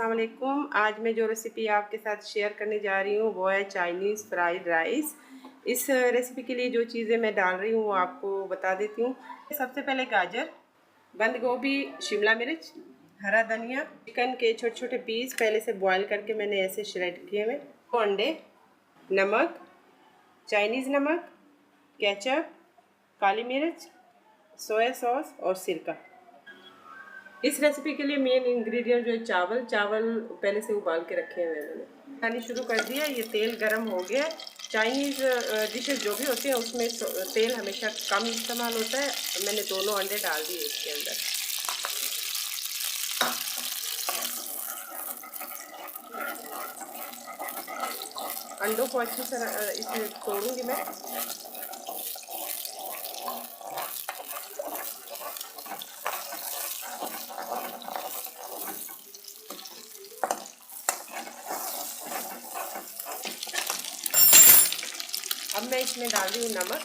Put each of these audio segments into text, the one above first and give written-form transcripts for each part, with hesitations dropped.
अस्सलाम वालेकुम। आज मैं जो रेसिपी आपके साथ शेयर करने जा रही हूँ वो है चाइनीज़ फ्राइड राइस। इस रेसिपी के लिए जो चीज़ें मैं डाल रही हूँ वो आपको बता देती हूँ। सबसे पहले गाजर, बंद गोभी, शिमला मिर्च, हरा धनिया, चिकन के छोटे छोटे पीस पहले से बॉईल करके मैंने ऐसे श्रेड किए हुए, 2 अंडे, नमक, चाइनीज़ नमक, केचप, काली मिर्च, सोया सॉस और सिरका। इस रेसिपी के लिए मेन इंग्रेडिएंट जो है चावल पहले से उबाल के रखे हुए हैं मैंने। खानी शुरू कर दिया, ये तेल गरम हो गया। चाइनीज़ डिशेस जो भी होती हैं उसमें तेल हमेशा कम इस्तेमाल होता है। मैंने दोनों अंडे डाल दिए इसके अंदर। अंडों को अच्छी तरह इसमें तोड़ूंगी मैं। अब मैं इसमें डाल रही हूँ नमक।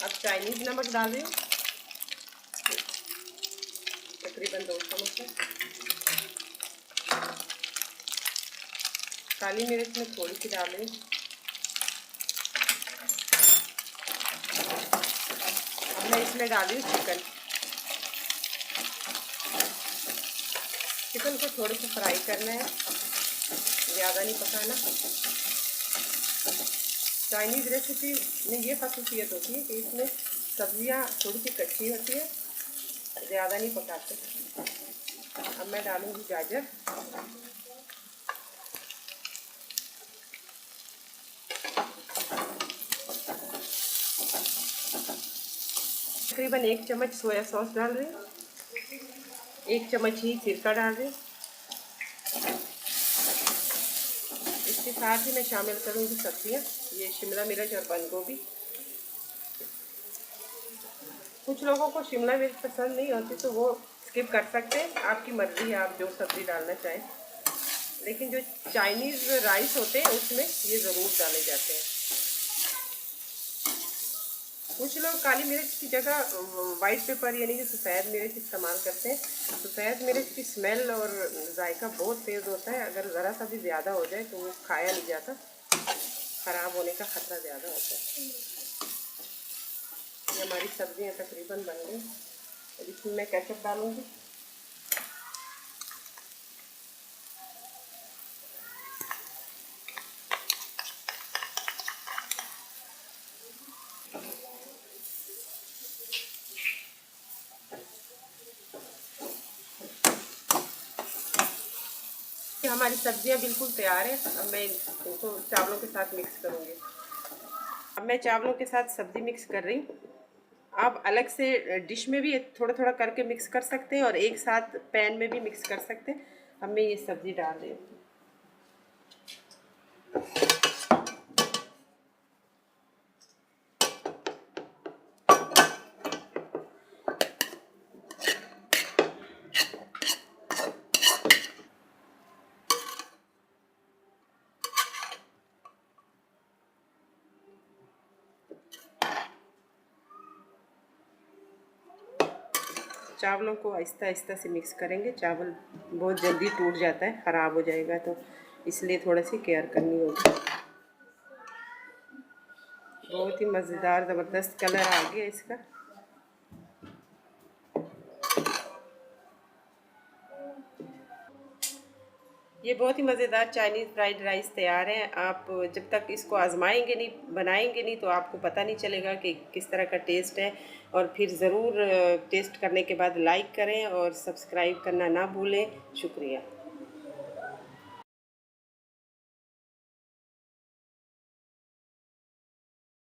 अब चाइनीज़ नमक डाल रही हूँ, तकरीबन 2 चम्मच। काली मिर्च में थोड़ी सी डाल रही हूँ। अब मैं इसमें डाल रही हूँ चिकन को थोड़े से फ्राई करना है, ज़्यादा नहीं पकाना। चाइनीज़ रेसिपी में ये खासियत होती है कि इसमें सब्जियां थोड़ी सी कच्ची होती है, ज़्यादा नहीं पकाते। अब मैं डालूंगी गाजर। तकरीबन 1 चम्मच सोया सॉस डाल रही हूँ, 1 चम्मच ही सिरका डाल रही हूँ। इसके साथ ही मैं शामिल करूँगी सब्जियाँ, ये शिमला मिर्च और बंद गोभी। कुछ लोगों को शिमला मिर्च पसंद नहीं होती तो वो स्किप कर सकते हैं, आपकी मर्ज़ी है आप जो सब्ज़ी डालना चाहें। लेकिन जो चाइनीज़ राइस होते हैं उसमें ये ज़रूर डाले जाते हैं। कुछ लोग काली मिर्च की जगह वाइट पेपर यानी कि सफ़ेद मिर्च इस्तेमाल करते हैं। सफ़ेद मिर्च की स्मेल और जायका बहुत तेज़ होता है, अगर ज़रा सा भी ज़्यादा हो जाए तो वो खाया नहीं जाता, ख़राब होने का ख़तरा ज़्यादा होता है। ये हमारी सब्जियां तकरीबन बन गई। अब इसमें मैं केचप डालूंगी। हमारी सब्जियां बिल्कुल तैयार है। अब मैं इनको चावलों के साथ मिक्स करूंगी। अब मैं चावलों के साथ सब्जी मिक्स कर रही हूँ। आप अलग से डिश में भी थोड़ा थोड़ा करके मिक्स कर सकते हैं और एक साथ पैन में भी मिक्स कर सकते हैं। अब मैं ये सब्जी डाल रही हूँ। चावलों को आहिस्ता आहिस्ता से मिक्स करेंगे। चावल बहुत जल्दी टूट जाता है, ख़राब हो जाएगा, तो इसलिए थोड़ा सी केयर करनी होगी। बहुत ही मज़ेदार ज़बरदस्त कलर आ गया इसका। ये बहुत ही मज़ेदार चाइनीज़ फ्राइड राइस तैयार है। आप जब तक इसको आजमाएंगे नहीं, बनाएंगे नहीं, तो आपको पता नहीं चलेगा कि किस तरह का टेस्ट है। और फिर ज़रूर टेस्ट करने के बाद लाइक करें और सब्सक्राइब करना ना भूलें। शुक्रिया।